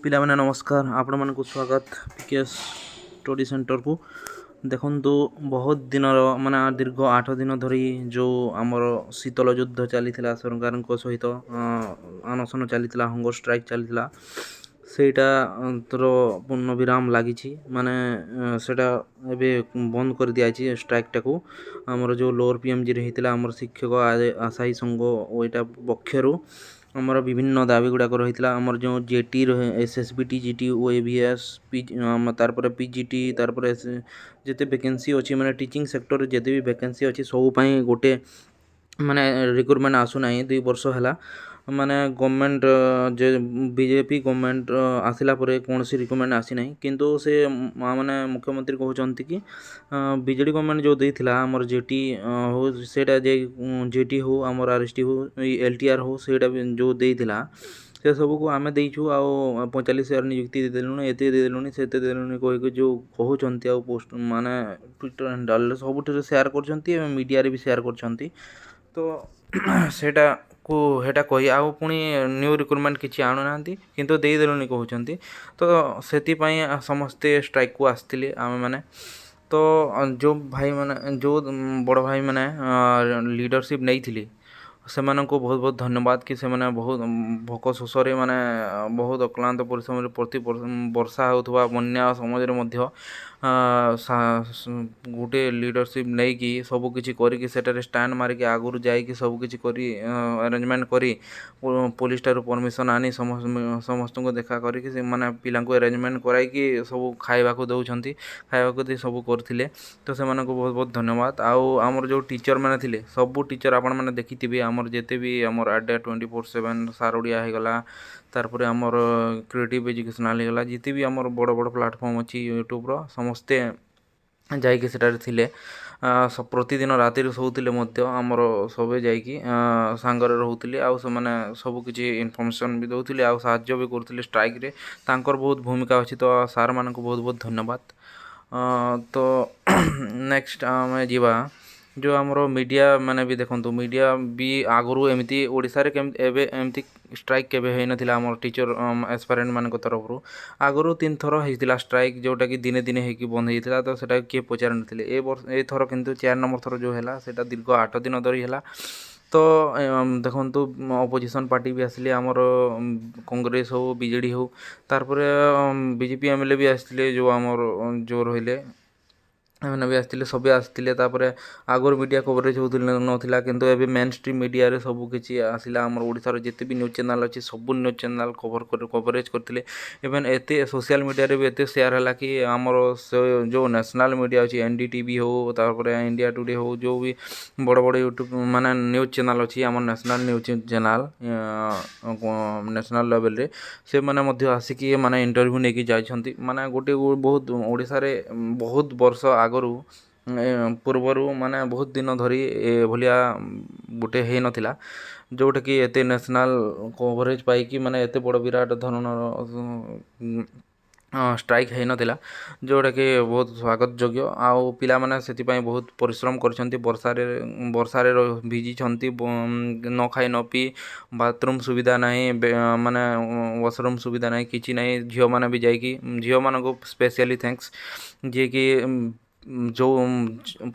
ପିଲାମାନେ ନମସ୍କାର, ଆପଣମାନଙ୍କୁ ସ୍ୱାଗତ ପିକେଏସ୍ ଷ୍ଟଡି ସେଣ୍ଟରକୁ। ଦେଖନ୍ତୁ, ବହୁତ ଦିନର ମାନେ ଦୀର୍ଘ 8 ଦିନ ଧରି ଯେଉଁ ଆମର ଶୀତଳ ଯୁଦ୍ଧ ଚାଲିଥିଲା, ସରକାରଙ୍କ ସହିତ ଅନଶନ ଚାଲିଥିଲା, ହଙ୍ଗର ଷ୍ଟ୍ରାଇକ୍ ଚାଲିଥିଲା, ସେଇଟା ତର ପୂର୍ଣ୍ଣ ବିରାମ ଲାଗିଛି। ମାନେ ସେଇଟା ଏବେ ବନ୍ଦ କରିଦିଆଯାଇଛି ଷ୍ଟ୍ରାଇକ୍ଟାକୁ। ଆମର ଯେଉଁ ଲୋଅର ପିଏମ୍ଜିରେ ହେଇଥିଲା ଆମର ଶିକ୍ଷକ ଆଶାୟୀ ସଂଘ ଏଇଟା ପକ୍ଷରୁ ଆମର ବିଭିନ୍ନ ଦାବି ଗୁଡ଼ାକ ରହିଥିଲା। ଆମର ଯେଉଁ ଜେଟି ରହେ SSBT GT OAVS ତାପରେ PGT ତାପରେ ଯେତେ ଭେକେନ୍ସି ଅଛି ମାନେ ଟିଚିଂ ସେକ୍ଟରରେ ଯେତେ ବି ଭେକେନ୍ସି ଅଛି ସବୁ ପାଇଁ ଗୋଟେ ମାନେ ରିକ୍ରୁଟମେଣ୍ଟ ଆସୁନାହିଁ 2 ବର୍ଷ ହେଲା। ମାନେ ଗଭର୍ଣ୍ଣମେଣ୍ଟ ଯେ ବିଜେପି ଗଭର୍ଣ୍ଣମେଣ୍ଟ ଆସିଲା ପରେ କୌଣସି ରିକ୍ରୁଟମେଣ୍ଟ ଆସିନାହିଁ। କିନ୍ତୁ ସେ ମାନେ ମୁଖ୍ୟମନ୍ତ୍ରୀ କହୁଛନ୍ତି କି ବିଜେଡ଼ି ଗଭର୍ଣ୍ଣମେଣ୍ଟ ଯେଉଁ ଦେଇଥିଲା ଆମର ଜେଟି ହଉ, ସେଇଟା ଯେ ଜେଟି ହଉ, ଆମର RST ହଉ, LTR ହଉ, ସେଇଟା ବି ଯେଉଁ ଦେଇଥିଲା ସେ ସବୁକୁ ଆମେ ଦେଇଛୁ। ଆଉ 45,000 ନିଯୁକ୍ତି ଦେଇଦେଲୁଣି, ଏତେ ଦେଇଦେଲୁଣି, ସେତେ ଦେଇଦେଲୁଣି କହିକି ଯେଉଁ କହୁଛନ୍ତି, ଆଉ ପୋଷ୍ଟ ମାନେ ଟ୍ୱିଟର ହ୍ୟାଣ୍ଡେଲରେ ସବୁଥିରେ ସେୟାର କରୁଛନ୍ତି ଏବଂ ମିଡ଼ିଆରେ ବି ସେୟାର କରୁଛନ୍ତି। ତ ସେଇଟା କହି ଆଉ ପୁଣି ନ୍ୟୁ ରିକ୍ରୁଟମେଣ୍ଟ କିଛି ଆଣୁନାହାନ୍ତି, କିନ୍ତୁ ଦେଇଦେଲୁଣି କହୁଛନ୍ତି। ତ ସେଥିପାଇଁ ସମସ୍ତେ ଷ୍ଟ୍ରାଇକ୍କୁ ଆସିଥିଲେ ଆମେମାନେ। ତ ଯେଉଁ ଭାଇମାନେ ଯେଉଁ ବଡ଼ ଭାଇମାନେ ଲିଡ଼ରସିପ୍ ନେଇଥିଲେ ସେମାନଙ୍କୁ ବହୁତ ବହୁତ ଧନ୍ୟବାଦ କି ସେମାନେ ବହୁତ ଭୋକ ଶୋଷରେ ମାନେ ବହୁତ ଅକ୍ଳାନ୍ତ ପରିଶ୍ରମରେ ପ୍ରତି ବର୍ଷା ହେଉଥିବା ବନ୍ୟା ସମୟରେ ମଧ୍ୟ ଗୋଟେ ଲିଡ଼ରସିପ୍ ନେଇକି ସବୁକିଛି କରିକି ସେଠାରେ ଷ୍ଟାଣ୍ଡ ମାରିକି ଆଗରୁ ଯାଇକି ସବୁକିଛି କରି ଆରେଞ୍ଜମେଣ୍ଟ କରି ପୋଲିସ ଠାରୁ ପରମିସନ୍ ଆଣି ସମସ୍ତଙ୍କୁ ଦେଖା କରିକି ସେମାନେ ପିଲାଙ୍କୁ ଆରେଞ୍ଜମେଣ୍ଟ କରାଇକି ସବୁ ଖାଇବାକୁ ଦେଉଛନ୍ତି, ଖାଇବାକୁ ଦେଇ ସବୁ କରିଥିଲେ। ତ ସେମାନଙ୍କୁ ବହୁତ ବହୁତ ଧନ୍ୟବାଦ। ଆଉ ଆମର ଯେଉଁ ଟିଚର୍ମାନେ ଥିଲେ, ସବୁ ଟିଚର୍ ଆପଣମାନେ ଦେଖିଥିବେ, ଆମର ଯେତେ ବି ଆମର ଆଡ୍ଡା 24/7 ସାର ଓଡ଼ିଆ ହେଇଗଲା, ତାପରେ ଆମର କ୍ରିଏଟିଭ୍ ଏଜୁକେସନାଲ୍ ହେଇଗଲା, ଯେତେ ବି ଆମର ବଡ଼ ବଡ଼ ପ୍ଲାଟଫର୍ମ ଅଛି ୟୁଟ୍ୟୁବ୍ର, ସମସ୍ତେ ଯାଇକି ସେଠାରେ ଥିଲେ। ପ୍ରତିଦିନ ରାତିରେ ଶୋଉଥିଲେ ମଧ୍ୟ ଆମର ସବେ ଯାଇକି ସାଙ୍ଗରେ ରହୁଥିଲେ। ଆଉ ସେମାନେ ସବୁକିଛି ଇନଫର୍ମେସନ୍ ବି ଦେଉଥିଲେ ଆଉ ସାହାଯ୍ୟ ବି କରୁଥିଲେ ଷ୍ଟ୍ରାଇକ୍ରେ। ତାଙ୍କର ବହୁତ ଭୂମିକା ଅଛି। ତ ସାର୍ମାନଙ୍କୁ ବହୁତ ବହୁତ ଧନ୍ୟବାଦ। ତ ନେକ୍ସଟ ଆମେ ଯିବା ଯେଉଁ ଆମର ମିଡ଼ିଆ ମାନେ ବି ଦେଖନ୍ତୁ, ମିଡ଼ିଆ ବି ଆଗରୁ ଏମିତି ଓଡ଼ିଶାରେ ଏବେ ଏମିତି ଷ୍ଟ୍ରାଇକ୍ କେବେ ହେଇନଥିଲା ଆମର ଟିଚର୍ ଆସ୍ପାରେଣ୍ଟମାନଙ୍କ ତରଫରୁ। ଆଗରୁ 3 ଥର ହେଇଥିଲା ଷ୍ଟ୍ରାଇକ୍, ଯେଉଁଟାକି ଦିନେ ଦିନେ ହେଇକି ବନ୍ଦ ହେଇଥିଲା। ତ ସେଇଟା କିଏ ପଚାରିନଥିଲେ। ଏଥର କିନ୍ତୁ 4 ନମ୍ବର ଥର ଯେଉଁ ହେଲା ସେଇଟା ଦୀର୍ଘ 8 ଦିନ ଧରି ହେଲା। ତ ଦେଖନ୍ତୁ, ଅପୋଜିସନ୍ ପାର୍ଟି ବି ଆସିଲେ, ଆମର କଂଗ୍ରେସ ହଉ, ବିଜେଡ଼ି ହଉ, ତାପରେ BJP MLA ବି ଆସିଥିଲେ, ଯେଉଁ ରହିଲେ ଏମାନେ ବି ଆସିଥିଲେ, ସବେ ଆସିଥିଲେ। ତାପରେ ଆଗରୁ ମିଡ଼ିଆ କଭରେଜ୍ ନଥିଲା, କିନ୍ତୁ ଏବେ ମେନ୍ ଷ୍ଟ୍ରିମ୍ ମିଡ଼ିଆରେ ସବୁ କିଛି ଆସିଲା। ଆମର ଓଡ଼ିଶାର ଯେତେ ବି ନ୍ୟୁଜ୍ ଚ୍ୟାନେଲ୍ ଅଛି ସବୁ ନ୍ୟୁଜ୍ ଚ୍ୟାନେଲ୍ କଭରେଜ୍ କରିଥିଲେ। ଇଭେନ୍ ଏତେ ସୋସିଆଲ୍ ମିଡ଼ିଆରେ ବି ଏତେ ସେୟାର ହେଲା କି ଆମର ଯେଉଁ ନ୍ୟାସନାଲ୍ ମିଡ଼ିଆ ଅଛି NDTV ହଉ, ତାପରେ ଇଣ୍ଡିଆ ଟୁଡେ ହଉ, ଯେଉଁ ବି ବଡ଼ ବଡ଼ ୟୁଟ୍ୟୁବ୍ ମାନେ ନ୍ୟୁଜ୍ ଚ୍ୟାନେଲ୍ ଅଛି, ଆମର ନ୍ୟାସନାଲ୍ ନ୍ୟୁଜ୍ ଚ୍ୟାନେଲ୍ ନ୍ୟାସନାଲ୍ ଲେଭେଲ୍ରେ, ସେମାନେ ମଧ୍ୟ ଆସିକି ମାନେ ଇଣ୍ଟରଭ୍ୟୁ ନେଇକି ଯାଇଛନ୍ତି। ମାନେ ଗୋଟେ ବହୁତ ଓଡ଼ିଶାରେ ବହୁତ ବର୍ଷ ଆଗରୁ ପୂର୍ବରୁ ମାନେ ବହୁତ ଦିନ ଧରି ଏଭଳିଆ ଗୋଟେ ହେଇନଥିଲା, ଯେଉଁଟାକି ଏତେ ନ୍ୟାସନାଲ୍ କଭରେଜ୍ ପାଇକି ମାନେ ଏତେ ବଡ଼ ବିରାଟ ଧରଣର ଷ୍ଟ୍ରାଇକ୍ ହେଇନଥିଲା, ଯେଉଁଟାକି ବହୁତ ସ୍ୱାଗତ ଯୋଗ୍ୟ। ଆଉ ପିଲାମାନେ ସେଥିପାଇଁ ବହୁତ ପରିଶ୍ରମ କରିଛନ୍ତି। ବର୍ଷାରେ ଭିଜିଛନ୍ତି, ନ ଖାଇ ନ ପିଇ, ବାଥରୁମ୍ ସୁବିଧା ନାହିଁ, ମାନେ ୱାସରୁମ୍ ସୁବିଧା ନାହିଁ, କିଛି ନାହିଁ। ଝିଅମାନେ ବି ଯାଇକି, ଝିଅମାନଙ୍କୁ ସ୍ପେଶିଆଲି ଥ୍ୟାଙ୍କସ୍, ଯିଏକି ଯେଉଁ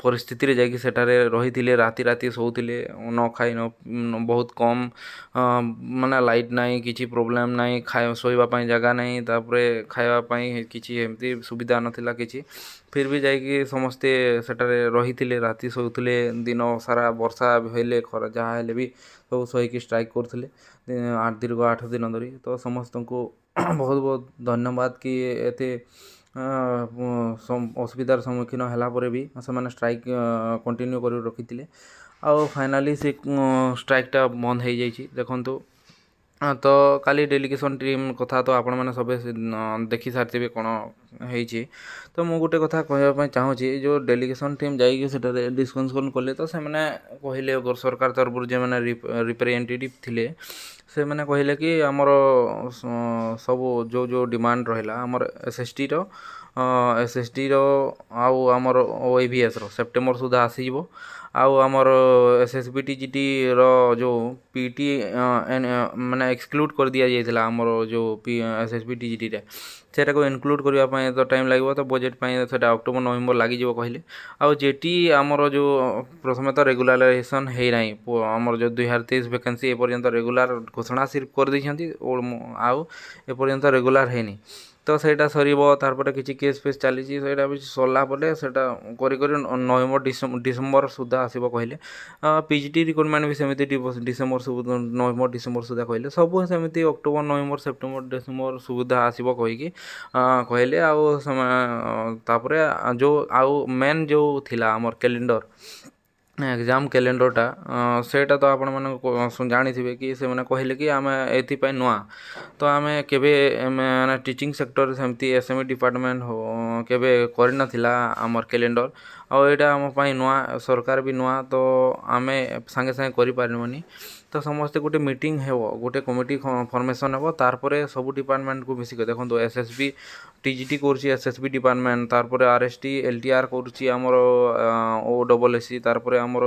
ପରିସ୍ଥିତିରେ ଯାଇକି ସେଠାରେ ରହିଥିଲେ, ରାତି ଶୋଉଥିଲେ, ନ ଖାଇ ବହୁତ କମ୍, ମାନେ ଲାଇଟ୍ ନାହିଁ, କିଛି ପ୍ରୋବ୍ଲେମ୍ ନାହିଁ, ଶୋଇବା ପାଇଁ ଜାଗା ନାହିଁ, ତାପରେ ଖାଇବା ପାଇଁ କିଛି ଏମିତି ସୁବିଧା ନଥିଲା କିଛି। ଫିର୍ ବି ଯାଇକି ସମସ୍ତେ ସେଠାରେ ରହିଥିଲେ, ରାତି ଶୋଉଥିଲେ, ଦିନ ସାରା ବର୍ଷା ହେଲେ ଖରା ଯାହା ହେଲେ ବି ସବୁ ସହିକି ଷ୍ଟ୍ରାଇକ୍ କରୁଥିଲେ ଦୀର୍ଘ 8 ଦିନ ଧରି। ତ ସମସ୍ତଙ୍କୁ ବହୁତ ବହୁତ ଧନ୍ୟବାଦ କି ଏତେ ଅସୁବିଧାର ସମ୍ମୁଖୀନ ହେଲା ପରେ ବି ସେମାନେ ଷ୍ଟ୍ରାଇକ୍ କଣ୍ଟିନ୍ୟୁ କରି ରଖିଥିଲେ। ଆଉ ଫାଇନାଲି ସେ ଷ୍ଟ୍ରାଇକ୍ଟା ବନ୍ଦ ହେଇଯାଇଛି। ଦେଖନ୍ତୁ, ତ କାଲି ଡେଲିଗେସନ୍ ଟିମ୍ କଥା ତ ଆପଣମାନେ ସବେ ଦେଖି ସାରିଥିବେ କ'ଣ ହେଇଛି। ତ ମୁଁ ଗୋଟେ କଥା କହିବା ପାଇଁ ଚାହୁଁଛି, ଯେଉଁ ଡେଲିଗେସନ୍ ଟିମ୍ ଯାଇକି ସେଠାରେ ଡିସ୍କସନ୍ କଲେ ତ ସେମାନେ କହିଲେ ସରକାର ତରଫରୁ ଯେଉଁମାନେ ରିପ୍ରେଜେଣ୍ଟେଟିଭ୍ ଥିଲେ ସେମାନେ କହିଲେ କି ଆମର ସବୁ ଯେଉଁ ଡିମାଣ୍ଡ ରହିଲା ଆମର ଏସ୍ଏସ୍ଟିର ଆଉ ଆମର OAVSର ସେପ୍ଟେମ୍ବର ସୁଦ୍ଧା ଆସିଯିବ। ଆଉ ଆମର SSBTGTର ଯେଉଁ PT ମାନେ ଏକ୍ସକ୍ଲୁଡ଼ କରିଦିଆଯାଇଥିଲା ଆମର ଯେଉଁ SSBTGTରେ ସେଟାକୁ ଇନକ୍ଲୁଡ଼ କରିବା ପାଇଁ ତ ଟାଇମ୍ ଲାଗିବ, ତ ବଜେଟ୍ ପାଇଁ ସେଟା ଅକ୍ଟୋବର ନଭେମ୍ବର ଲାଗିଯିବ କହିଲେ। ଆଉ ଯେଟି ଆମର ଯେଉଁ ପ୍ରଥମେ ତ ରେଗୁଲାରାଇଜେସନ୍ ହେଇନାହିଁ, ଆମର ଯେଉଁ 2023 ଭ୍ୟାକେନ୍ସି ଏପର୍ଯ୍ୟନ୍ତ ରେଗୁଲାର ଘୋଷଣା ସିର୍ଫ କରିଦେଇଛନ୍ତି ଆଉ ଏପର୍ଯ୍ୟନ୍ତ ରେଗୁଲାର ହେଇନି। ତ ସେଇଟା ସରିବ, ତାପରେ କିଛି କେସ୍ ଫେସ୍ ଚାଲିଛି, ସେଇଟା ବି ସରିଲା ପରେ ସେଇଟା କରି ନଭେମ୍ବର ଡିସେମ୍ବର ସୁଦ୍ଧା ଆସିବ କହିଲେ। PGT ରିକ୍ରୁଟମେଣ୍ଟ ବି ସେମିତି ନଭେମ୍ବର ଡିସେମ୍ବର ସୁଦ୍ଧା କହିଲେ। ସବୁ ସେମିତି ଅକ୍ଟୋବର ନଭେମ୍ବର ସେପ୍ଟେମ୍ବର ଡିସେମ୍ବର ସୁଦ୍ଧା ଆସିବ କହିକି କହିଲେ। ଆଉ ତାପରେ ଆଉ ମେନ୍ ଯେଉଁ ଥିଲା ଆମର କ୍ୟାଲେଣ୍ଡର ଏକ୍ଜାମ୍ କ୍ୟାଲେଣ୍ଡରଟା ସେଇଟା ତ ଆପଣମାନଙ୍କୁ ଜାଣିଥିବେ କି ସେମାନେ କହିଲେ କି ଆମେ ଏଥିପାଇଁ ନୂଆ, ତ ଆମେ କେବେ ମାନେ ଟିଚିଂ ସେକ୍ଟରରେ ସେମିତି SME ଡିପାର୍ଟମେଣ୍ଟ କେବେ କରିନଥିଲା ଆମର କ୍ୟାଲେଣ୍ଡର। ଆଉ ଏଇଟା ଆମ ପାଇଁ ନୂଆ, ସରକାର ବି ନୂଆ, ତ ଆମେ ସାଙ୍ଗେ ସାଙ୍ଗେ କରିପାରିବୁନି। ତ ସମସ୍ତେ ଗୋଟେ ମିଟିଂ ହେବ, ଗୋଟେ କମିଟି ଫର୍ମେସନ୍ ହେବ, ତାପରେ ସବୁ ଡିପାର୍ଟମେଣ୍ଟକୁ ମିଶିକି ଦେଖନ୍ତୁ SSB TGT କରୁଛି SSB ଡିପାର୍ଟମେଣ୍ଟ, ତାପରେ RST LTR କରୁଛି ଆମର OSSC, ତାପରେ ଆମର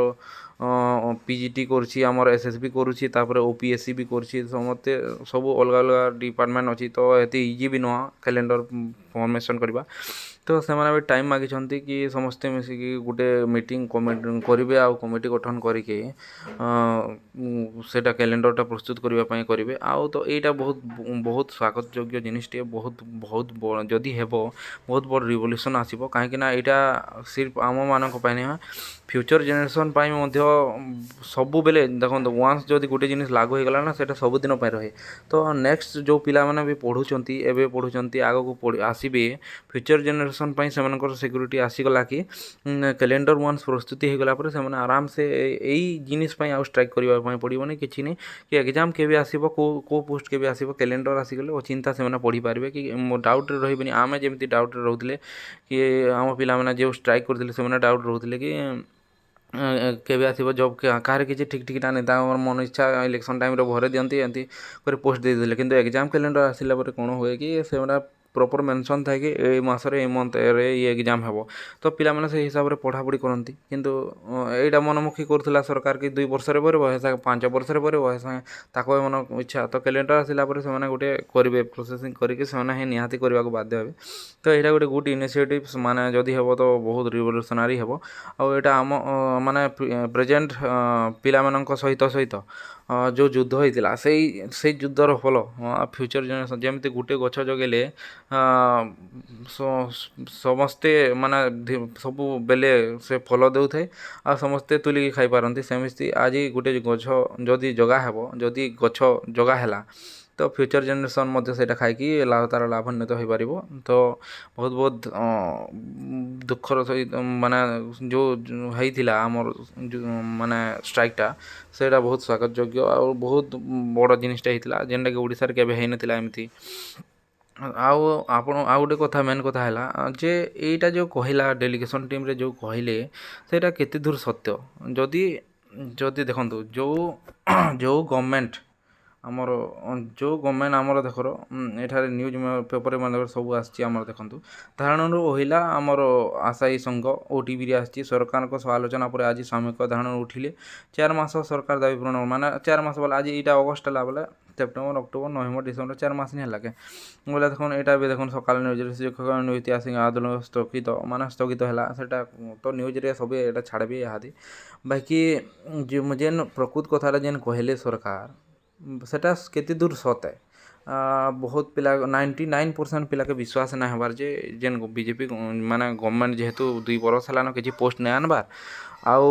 PGT କରୁଛି ଆମର SSB କରୁଛି, ତାପରେ OPSC ବି କରୁଛି। ସମସ୍ତେ ସବୁ ଅଲଗା ଅଲଗା ଡିପାର୍ଟମେଣ୍ଟ ଅଛି, ତ ଏତେ ଇଜି ବି ନୁହଁ କ୍ୟାଲେଣ୍ଡର ଫର୍ମେସନ୍ କରିବା। ତ ସେମାନେ ବି ଟାଇମ୍ ମାଗିଛନ୍ତି କି ସମସ୍ତେ ମିଶିକି ଗୋଟେ ମିଟିଂ କରିବେ ଆଉ କମିଟି ଗଠନ କରିକି ସେଇଟା କ୍ୟାଲେଣ୍ଡରଟା ପ୍ରସ୍ତୁତ କରିବା ପାଇଁ କରିବେ। ଆଉ ତ ଏଇଟା ବହୁତ ସ୍ୱାଗତ ଯୋଗ୍ୟ ଜିନିଷଟିଏ, ଯଦି ହେବ ବହୁତ ବଡ଼ ରିଭଲ୍ୟୁସନ୍ ଆସିବ। କାହିଁକିନା ଏଇଟା ସିର୍ଫ ଆମମାନଙ୍କ ପାଇଁ ନୁହେଁ, ଫ୍ୟୁଚର୍ ଜେନେରେସନ୍ ପାଇଁ ମଧ୍ୟ। ସବୁବେଳେ ଦେଖନ୍ତୁ ୱାନ୍ସ ଯଦି ଗୋଟେ ଜିନିଷ ଲାଗୁ ହେଇଗଲା ନା ସେଇଟା ସବୁଦିନ ପାଇଁ ରହେ। ତ ନେକ୍ସଟ ଯେଉଁ ପିଲାମାନେ ବି ଏବେ ପଢ଼ୁଛନ୍ତି ଆଗକୁ ଆସିବେ ଫ୍ୟୁଚର୍ ଜେନେରେସନ୍ ପାଇଁ ସେମାନଙ୍କର ସିକ୍ୟୁରିଟି ଆସିଗଲା କି କ୍ୟାଲେଣ୍ଡର ୱାନ୍ସ ପ୍ରସ୍ତୁତି ହେଇଗଲା ପରେ ସେମାନେ ଆରାମସେ ଏଇ ଜିନିଷ ପାଇଁ ଆଉ ଷ୍ଟ୍ରାଇକ୍ କରିବା ପାଇଁ ପଡ଼ିବନି। କିଛି ନାହିଁ କି ଏକ୍ଜାମ୍ କେବେ ଆସିବ, କେଉଁ ପୋଷ୍ଟ କେବେ ଆସିବ, କ୍ୟାଲେଣ୍ଡର ଆସିଗଲେ ଅଚିନ୍ତା ସେମାନେ ପଢ଼ିପାରିବେ କି ଡାଉଟ୍ରେ ରହିବେନି। ଆମେ ଯେମିତି ଡାଉଟ୍ରେ ରହୁଥିଲେ କି ଆମ ପିଲାମାନେ ଯେଉଁ ଷ୍ଟ୍ରାଇକ୍ କରିଥିଲେ ସେମାନେ ଡାଉଟ୍ ରହୁଥିଲେ କି କେବେ ଆସିବ ଜବ୍, କାହାର କିଛି ଠିକ୍ ଠିକଣା ନାହିଁ, ତାଙ୍କର ମନ ଇଚ୍ଛା ଇଲେକ୍ସନ୍ ଟାଇମ୍ରେ ଭରି ଦିଅନ୍ତି, ଏମିତି କରି ପୋଷ୍ଟ ଦେଇଦେଲେ। କିନ୍ତୁ ଏକ୍ଜାମ୍ କ୍ୟାଲେଣ୍ଡର ଆସିଲା ପରେ କ'ଣ ହୁଏ କି ସେମାନେ ପ୍ରପର୍ ମେନସନ୍ ଥାଏ କି ଏଇ ମାସରେ ଏଇ ମନ୍ଥରେ ଏଇ ଏକ୍ଜାମ୍ ହେବ, ତ ପିଲାମାନେ ସେଇ ହିସାବରେ ପଢ଼ାପଢ଼ି କରନ୍ତି। କିନ୍ତୁ ଏଇଟା ମନମୁଖୀ କରୁଥିଲା ସରକାର କି 2 ବର୍ଷରେ ଭରିବ, 5 ବର୍ଷରେ ଭରିବ, ତାଙ୍କ ମନ ଇଚ୍ଛା। ତ କ୍ୟାଲେଣ୍ଡର ଆସିଲା ପରେ ସେମାନେ ଗୋଟେ କରିବେ ପ୍ରୋସେସିଂ କରିକି ସେମାନେ ହିଁ ନିହାତି କରିବାକୁ ବାଧ୍ୟ ହେବେ। ତ ଏଇଟା ଗୋଟେ ଗୁଡ୍ ଇନିସିଏଟିଭ୍, ମାନେ ଯଦି ହେବ ତ ବହୁତ ରିଭଲ୍ୟୁସନାରୀ ହେବ। ଆଉ ଏଇଟା ଆମ ମାନେ ପ୍ରେଜେଣ୍ଟ ପିଲାମାନଙ୍କ ସହିତ ଯେଉଁ ଯୁଦ୍ଧ ହେଇଥିଲା ସେଇ ଯୁଦ୍ଧର ଫଳ ଫ୍ୟୁଚର୍ ଜେନେରେସନ୍। ଯେମିତି ଗୋଟେ ଗଛ ଜଗେଇଲେ ସମସ୍ତେ ମାନେ ସବୁବେଳେ ସେ ଫଳ ଦେଉଥାଏ ଆଉ ସମସ୍ତେ ତୁଲିକି ଖାଇପାରନ୍ତି, ସେମିତି ଆଜି ଗୋଟେ ଗଛ ଯଦି ଜଗା ହେବ, ଯଦି ଗଛ ଜଗା ହେଲା ତ ଫ୍ୟୁଚର୍ ଜେନେରେସନ୍ ମଧ୍ୟ ସେଇଟା ଖାଇକି ତାର ଲାଭାନ୍ୱିତ ହୋଇପାରିବ। ତ ବହୁତ ଦୁଃଖର ସହିତ ମାନେ ଯେଉଁ ହେଇଥିଲା ଆମର ମାନେ ଷ୍ଟ୍ରାଇକ୍ଟା, ସେଇଟା ବହୁତ ସ୍ୱାଗତ ଯୋଗ୍ୟ ଆଉ ବହୁତ ବଡ଼ ଜିନିଷଟା ହେଇଥିଲା, ଯେନ୍ଟାକି ଓଡ଼ିଶାରେ କେବେ ହେଇନଥିଲା ଏମିତି। ଆଉ ଗୋଟେ କଥା, ମେନ୍ କଥା ହେଲା ଯେ ଏଇଟା ଯେଉଁ କହିଲା ଡେଲିଗେସନ୍ ଟିମ୍ରେ ଯେଉଁ କହିଲେ ସେଇଟା କେତେ ଦୂର ସତ୍ୟ। ଯଦି ଦେଖନ୍ତୁ ଯେଉଁ ଗଭର୍ଣ୍ଣମେଣ୍ଟ ଆମର ଦେଖର ଏଠାରେ ନ୍ୟୁଜ୍ ପେପର୍ ମାନଙ୍କର ସବୁ ଆସିଛି ଆମର ଦେଖନ୍ତୁ। ଧାରଣାରୁ ଓହିଲା ଆମର ଆଶାୟୀ ସଂଘ OTVରେ ଆସିଛି। ସରକାରଙ୍କ ସହ ଆଲୋଚନା ପରେ ଆଜି ସାମୂହିକ ଧାରଣାରୁ ଉଠିଲେ 4 ମାସ ସରକାର ଦାବି ପୂରଣ, ମାନେ 4 ମାସ ବୋଲେ ଆଜି ଏଇଟା ଅଗଷ୍ଟ ହେଲା ବୋଲେ ସେପ୍ଟେମ୍ବର ଅକ୍ଟୋବର ନଭେମ୍ବର ଡିସେମ୍ବର 4 ମାସ ହିଁ ହେଲା କେ ବୋଲେ ଦେଖୁନ୍। ଏଇଟା ବି ଦେଖୁନ୍ ସକାଳ ନ୍ୟୁଜ୍ରେ ଶିକ୍ଷକ ନିଯୁକ୍ତି ଆସିକି ଆନ୍ଦୋଳନ ସ୍ଥଗିତ ହେଲା। ସେଇଟା ତ ନ୍ୟୁଜ୍ରେ ସବୁ ଏଇଟା ଛାଡ଼ବି ଇହାଦି। ବାକି ଯେନ୍ ପ୍ରକୃତ କଥାଟା ଯେନ୍ କହିଲେ ସରକାର, ସେଟା କେତେ ଦୂର ସତ ଏ ବହୁତ ପିଲା 99% ପିଲାକେ ବିଶ୍ୱାସ ନାଇଁ ହେବାର୍ ଯେ ଯେନ୍ BJP ମାନେ ଗଭର୍ଣ୍ଣମେଣ୍ଟ ଯେହେତୁ 2 ବର୍ଷ ହେଲାନ କିଛି ପୋଷ୍ଟ ନାଇଁ ଆନବାର୍। ଆଉ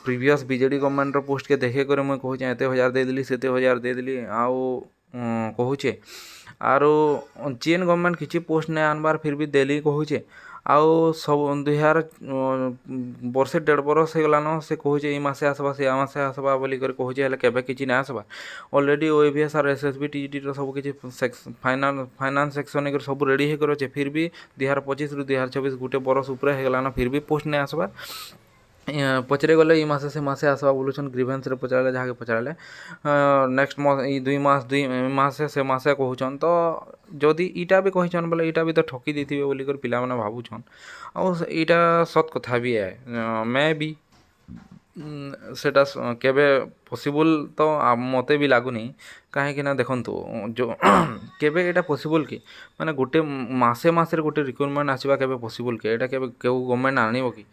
ପ୍ରିଭିୟସ୍ BJD ଗଭର୍ଣ୍ଣମେଣ୍ଟର ପୋଷ୍ଟକେ ଦେଖେଇ କରି ମୁଇଁ କହୁଛେ ଏତେ ହଜାର ଦେଇଦେଲି ସେତେ ହଜାର ଦେଇଦେଲି ଆଉ କହୁଛେ। ଆରୁ ଯେନ୍ ଗଭର୍ଣ୍ଣମେଣ୍ଟ କିଛି ପୋଷ୍ଟ ନାଇଁ ଆନବାର୍ ଫିର୍ ବି ଦେଲି କହୁଛେ। ଆଉ ସବୁ 2000 ବର୍ଷେ 1.5 ବର୍ଷ ହେଇଗଲାନ ସେ କହୁଛେ ଏଇ ମାସେ ଆସବା ସେ ମାସେ ଆସବା ବୋଲିକରି କହୁଛେ ହେଲେ କେବେ କିଛି ନାଇଁ ଆସବା। ଅଲରେଡ଼ି OAVS ଆର୍ SSB TGTର ସବୁ କିଛି ଫାଇନାନ୍ସ ସେକ୍ସନ୍ ହେଇକରି ସବୁ ରେଡ଼ି ହେଇକରି ଅଛେ ଫିର୍ ବି 2025 ରୁ 2026 ଗୁଟେ ବରଷ ଉପରେ ହେଇଗଲାନ ଫିର୍ ବି ପୋଷ୍ଟ ନାଇଁ ଆସବାର୍। ପଚରେ ଗଲେ ଇ ମାସେ ସେ ମାସେ ଆସବା ବୋଲୁଛନ୍ ଗ୍ରିଭେନ୍ସରେ ପଚାରିଲେ ଯାହାକେ ପଚାରିଲେ ନେକ୍ସଟ ଇ 2 ମାସେ ସେ ମାସେ କହୁଛନ୍। ତ ଯଦି ଇଟା ବି କହିଛନ୍ ବୋଲେ ଇଟା ବି ତ ଠକି ଦେଇଥିବେ ବୋଲିକରି ପିଲାମାନେ ଭାବୁଛନ୍। ଆଉ ଇଟା ସତ୍ କଥା ବି ମେ ବି ସେଟା କେବେ ପସିବୁଲ୍ ତ ମତେ ବି ଲାଗୁନି। କାହିଁକିନା ଦେଖନ୍ତୁ କେବେ ଏଇଟା ପସିବୁଲ୍ କି ମାନେ ଗୋଟେ ମାସରେ ଗୋଟେ ରିକ୍ରୁଟମେଣ୍ଟ ଆସିବା କେବେ ପସିବୁଲ୍ କି ଏଇଟା କେବେ କେଉଁ ଗଭର୍ଣ୍ଣମେଣ୍ଟ ଆଣିବ କି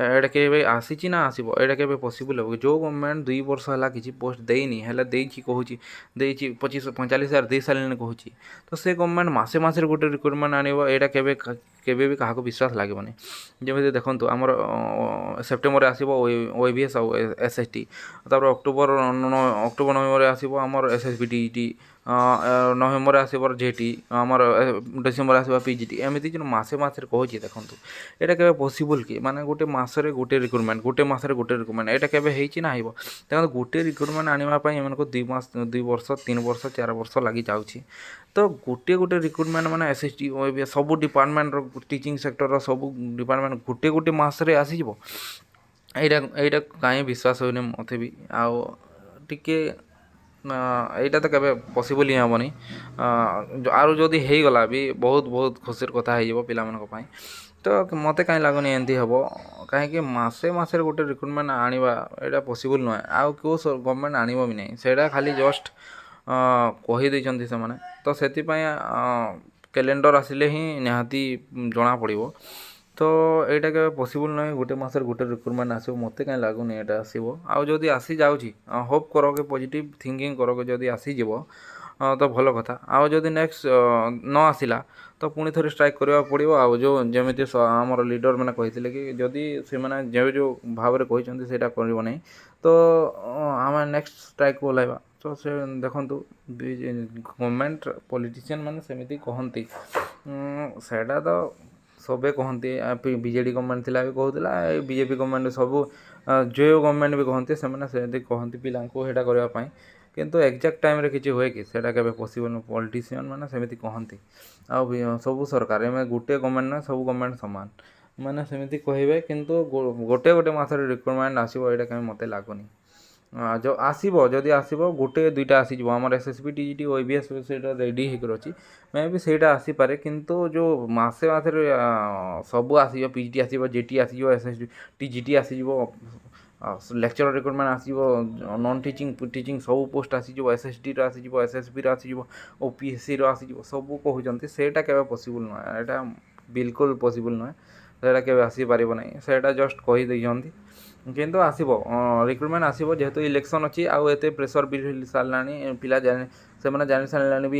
ଏଇଟା କେବେ ଆସିଛି ନା ଆସିବ ଏଇଟା କେବେ ପସିବୁଲ୍ ହେବ କି ଯେଉଁ ଗଭର୍ଣ୍ଣମେଣ୍ଟ 2 ବର୍ଷ ହେଲା କିଛି ପୋଷ୍ଟ ଦେଇନି ହେଲେ ଦେଇଛି କହୁଛି ଦେଇଛି 45,000 ଦେଇ ସାରିଲେଣି କହୁଛି। ତ ସେ ଗଭର୍ଣ୍ଣମେଣ୍ଟ ମାସରେ ଗୋଟେ ରିକ୍ରୁଟମେଣ୍ଟ ଆଣିବ ଏଇଟା କେବେ ବି କାହାକୁ ବିଶ୍ୱାସ ଲାଗିବନି। ଯେମିତି ଦେଖନ୍ତୁ ଆମର ସେପ୍ଟେମ୍ବରରେ ଆସିବ OAVS ଆଉ SST ତାପରେ ଅକ୍ଟୋବର ନଭେମ୍ବରରେ ଆସିବ ଆମର SSB TGT ନଭେମ୍ବରରେ ଆସିବ JT ଆମର ଡିସେମ୍ବର ଆସିବ PGT ଏମିତି ଯେଉଁ ମାସରେ କହୁଛି ଦେଖନ୍ତୁ ଏଇଟା କେବେ ପସିବୁଲ୍ କି ମାନେ ଗୋଟେ ମାସରେ ଗୋଟେ ରିକ୍ରୁଟମେଣ୍ଟ ଗୋଟେ ମାସରେ ଗୋଟେ ରିକ୍ରୁଟମେଣ୍ଟ ଏଇଟା କେବେ ହେଇଛି ନା ହେବ। ଦେଖନ୍ତୁ ଗୋଟେ ରିକ୍ରୁଟମେଣ୍ଟ ଆଣିବା ପାଇଁ ଏମାନଙ୍କୁ 2 ବର୍ଷ 3 ବର୍ଷ 4 ବର୍ଷ ଲାଗିଯାଉଛି। ତ ଗୋଟେ ରିକ୍ରୁଟମେଣ୍ଟ ମାନେ SST OAVS ସବୁ ଡିପାର୍ଟମେଣ୍ଟର ଟିଚିଂ ସେକ୍ଟରର ସବୁ ଡିପାର୍ଟମେଣ୍ଟ ଗୋଟେ ମାସରେ ଆସିଯିବ। ଏଇଟା କାହିଁ ବିଶ୍ୱାସ ହେଉନି ମୋତେ ବି ଆଉ ଟିକେ ଏଇଟା ତ କେବେ ପସିବୁଲ୍ ହିଁ ହେବନି। ଆଉ ଯଦି ହେଇଗଲା ବି ବହୁତ ଖୁସିର କଥା ହେଇଯିବ ପିଲାମାନଙ୍କ ପାଇଁ। ତ ମୋତେ କାହିଁ ଲାଗୁନି ଏମିତି ହେବ କାହିଁକି ମାସରେ ଗୋଟେ ରିକ୍ରୁଟମେଣ୍ଟ ଆଣିବା ଏଇଟା ପସିବୁଲ୍ ନୁହେଁ ଆଉ କେଉଁ ଗଭର୍ଣ୍ଣମେଣ୍ଟ ଆଣିବ ବି ନାହିଁ ସେଇଟା ଖାଲି ଜଷ୍ଟ କହିଦେଇଛନ୍ତି ସେମାନେ। ତ ସେଥିପାଇଁ କ୍ୟାଲେଣ୍ଡର ଆସିଲେ ହିଁ ନିହାତି ଜଣାପଡ଼ିବ। ତ ଏଇଟା କେବେ ପସିବୁଲ୍ ନୁହେଁ ଗୋଟେ ମାସରେ ଗୋଟେ ରିକ୍ରୁଟମେଣ୍ଟ ଆସିବ ମୋତେ କାହିଁ ଲାଗୁନି ଏଇଟା ଆସିବ। ଆଉ ଯଦି ଆସିଯାଉଛି ହୋପ୍ କର କି ପଜିଟିଭ୍ ଥିଙ୍କିଂ କର କି ଯଦି ଆସିଯିବ ତ ଭଲ କଥା। ଆଉ ଯଦି ନେକ୍ସଟ ନ ଆସିଲା ତ ପୁଣି ଥରେ ଷ୍ଟ୍ରାଇକ୍ କରିବାକୁ ପଡ଼ିବ। ଆଉ ଯେମିତି ଆମର ଲିଡ଼ର ମାନେ କହିଥିଲେ କି ଯଦି ସେମାନେ ଯେଉଁ ଭାବରେ କହିଛନ୍ତି ସେଇଟା କରିବ ନାହିଁ ତ ଆମେ ନେକ୍ସଟ ଷ୍ଟ୍ରାଇକ୍ ଓହ୍ଲାଇବା। ତ ସେ ଦେଖନ୍ତୁ ଗଭର୍ଣ୍ଣମେଣ୍ଟ ପଲିଟିସିଆନ୍ ମାନେ ସେମିତି କହନ୍ତି ସେଇଟା ତ ସବେ କହନ୍ତି BJD ଗଭର୍ଣ୍ଣମେଣ୍ଟ ଥିଲା ବି କହୁଥିଲା BJP ଗଭର୍ଣ୍ଣମେଣ୍ଟ ସବୁ ଯେଉଁ ଗଭର୍ଣ୍ଣମେଣ୍ଟ ବି କହନ୍ତି ସେମାନେ ସେମିତି କହନ୍ତି ପିଲାଙ୍କୁ ସେଇଟା କରିବା ପାଇଁ। କିନ୍ତୁ ଏକ୍ଜାକ୍ଟ ଟାଇମ୍ରେ କିଛି ହୁଏ କି ସେଇଟା କେବେ ପସିବଲ୍ ନୁହେଁ। ପଲିଟିସିଆନ୍ ମାନେ ସେମିତି କହନ୍ତି ଆଉ ସବୁ ସରକାର ଏମାନେ ଗୋଟେ ଗଭର୍ଣ୍ଣମେଣ୍ଟ ନୁହେଁ ସବୁ ଗଭର୍ଣ୍ଣମେଣ୍ଟ ସମାନ ମାନେ ସେମିତି କହିବେ କିନ୍ତୁ ଗୋଟେ ମାସରେ ରିକ୍ରୁଟମେଣ୍ଟ ଆସିବ ଏଇଟା କାହିଁ ମୋତେ ଲାଗୁନି। ଆସିବ ଯଦି ଆସିବ ଗୋଟେ 2ଟା ଆସିଯିବ ଆମର SSB TGT OAVS ସେଇଟା ରେଡ଼ି ହେଇକରି ଅଛି ମେ ବି ସେଇଟା ଆସିପାରେ। କିନ୍ତୁ ଯେଉଁ ମାସରେ ସବୁ ଆସିବ PGT ଆସିବ JT ଆସିଯିବ SSB TGT ଆସିଯିବ ଲେକ୍ଚର ରିକ୍ରୁଟମେଣ୍ଟ ଆସିଯିବ ନନ୍ ଟିଚିଂ ସବୁ ପୋଷ୍ଟ ଆସିଯିବ SSDର ଆସିଯିବ SSBର ଆସିଯିବ OPSCର ଆସିଯିବ ସବୁ କହୁଛନ୍ତି ସେଇଟା କେବେ ପସିବୁଲ୍ ନୁହେଁ। ଏଇଟା ବିଲକୁଲ ପସିବୁଲ୍ ନୁହେଁ ସେଇଟା କେବେ ଆସିପାରିବ ନାହିଁ ସେଇଟା ଜଷ୍ଟ କହିଦେଇଛନ୍ତି। କିନ୍ତୁ ଆସିବ ରିକ୍ରୁଟମେଣ୍ଟ ଆସିବ ଯେହେତୁ ଇଲେକ୍ସନ୍ ଅଛି ଆଉ ଏତେ ପ୍ରେସର ବି ସାରିଲାଣି ପିଲା ସେମାନେ ଜାଣି ସାରିଲାଣି ବି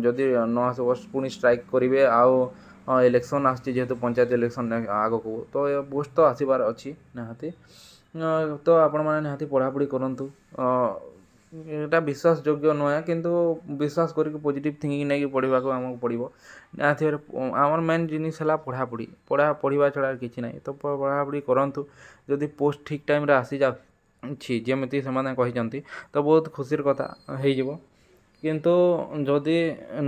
ଯଦି ନ ଆସିବ ପୁଣି ଷ୍ଟ୍ରାଇକ୍ କରିବେ। ଆଉ ଇଲେକ୍ସନ୍ ଆସୁଛି ଯେହେତୁ ପଞ୍ଚାୟତ ଇଲେକ୍ସନ୍ ଆଗକୁ ତ ପୋଷ୍ଟ ତ ଆସିବାର ଅଛି ନିହାତି। ତ ଆପଣମାନେ ନିହାତି ପଢ଼ାପଢ଼ି କରନ୍ତୁ। ଏଇଟା ବିଶ୍ୱାସ ଯୋଗ୍ୟ ନୁହେଁ କିନ୍ତୁ ବିଶ୍ୱାସ କରିକି ପଜିଟିଭ୍ ଥିଙ୍କିଂ ନେଇକି ପଢ଼ିବାକୁ ଆମକୁ ପଡ଼ିବ ନିହାତି। ଆମର ମେନ୍ ଜିନିଷ ହେଲା ପଢ଼ିବା ଛଡ଼ା କିଛି ନାହିଁ। ତ ପଢ଼ାପଢ଼ି କରନ୍ତୁ ଯଦି ପୋଷ୍ଟ ଠିକ୍ ଟାଇମ୍ରେ ଆସିଯାଉଛି ଯେମିତି ସେମାନେ କହିଛନ୍ତି ତ ବହୁତ ଖୁସିର କଥା ହେଇଯିବ। କିନ୍ତୁ ଯଦି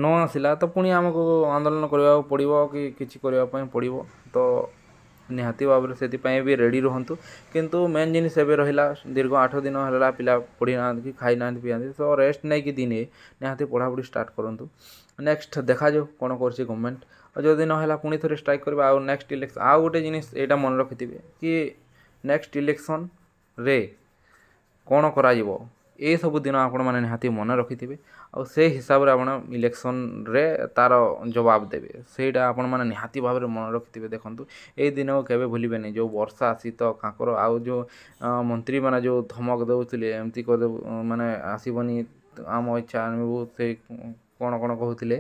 ନ ଆସିଲା ତ ପୁଣି ଆମକୁ ଆନ୍ଦୋଳନ କରିବାକୁ ପଡ଼ିବ କି କିଛି କରିବା ପାଇଁ ପଡ଼ିବ। ତ ନିହାତି ଭାବରେ ସେଥିପାଇଁ ବି ରେଡ଼ି ରୁହନ୍ତୁ। କିନ୍ତୁ ମେନ୍ ଜିନିଷ ଏବେ ରହିଲା ଦୀର୍ଘ 8 ଦିନ ହେଲା ପିଲା ପଢ଼ି ନାହାନ୍ତି କି ଖାଇନାହାନ୍ତି ପିଇନାହାନ୍ତି ତ ରେଷ୍ଟ ନେଇକି ଦିନେ ନିହାତି ପଢ଼ାପଢ଼ି ଷ୍ଟାର୍ଟ କରନ୍ତୁ। ନେକ୍ସଟ ଦେଖାଯାଉ କ'ଣ କରୁଛି ଗଭର୍ଣ୍ଣମେଣ୍ଟ। ଆଉ ଯଦି ନହେଲା ପୁଣି ଥରେ ଷ୍ଟ୍ରାଇକ୍ କରିବା ଆଉ ନେକ୍ସଟ ଇଲେକ୍ସନ୍ ଆଉ ଗୋଟେ ଜିନିଷ ଏଇଟା ମନେ ରଖିଥିବେ କି ନେକ୍ସଟ ଇଲେକ୍ସନ୍ରେ କ'ଣ କରାଯିବ ଏସବୁ ଦିନ ଆପଣମାନେ ନିହାତି ମନେ ରଖିଥିବେ ଆଉ ସେଇ ହିସାବରେ ଆପଣ ଇଲେକ୍ସନ୍ରେ ତା'ର ଜବାବ ଦେବେ ସେଇଟା ଆପଣମାନେ ନିହାତି ଭାବରେ ମନେ ରଖିଥିବେ। ଦେଖନ୍ତୁ ଏଇ ଦିନକୁ କେବେ ଭୁଲିବେନି ଯେଉଁ ବର୍ଷା ଶୀତ କାକର ଆଉ ଯେଉଁ ମନ୍ତ୍ରୀମାନେ ଯେଉଁ ଧମକ ଦେଉଥିଲେ ଏମିତି କରିଦେବୁ ମାନେ ଆସିବନି ଆମ ଇଚ୍ଛା ଆଣିବୁ ସେଇ କ'ଣ କହୁଥିଲେ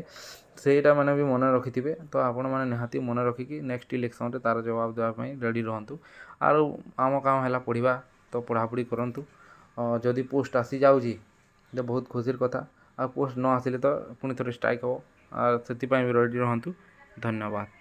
ସେଇଟା ମାନେ ବି ମନେ ରଖିଥିବେ। ତ ଆପଣମାନେ ନିହାତି ମନେ ରଖିକି ନେକ୍ସଟ ଇଲେକ୍ସନ୍ରେ ତା'ର ଜବାବ ଦେବା ପାଇଁ ରେଡ଼ି ରୁହନ୍ତୁ। ଆଉ ଆମ କାମ ହେଲା ପଢ଼ିବା ତ ପଢ଼ାପଢ଼ି କରନ୍ତୁ। ଯଦି ପୋଷ୍ଟ ଆସିଯାଉଛି ତ ବହୁତ ଖୁସିର କଥା ଆଉ ପୋଷ୍ଟ ନ ଆସିଲେ ତ ପୁଣି ଥରେ ଷ୍ଟ୍ରାଇକ୍ ହେବ ଆଉ ସେଥିପାଇଁ ବି ରେଡ଼ି ରୁହନ୍ତୁ। ଧନ୍ୟବାଦ।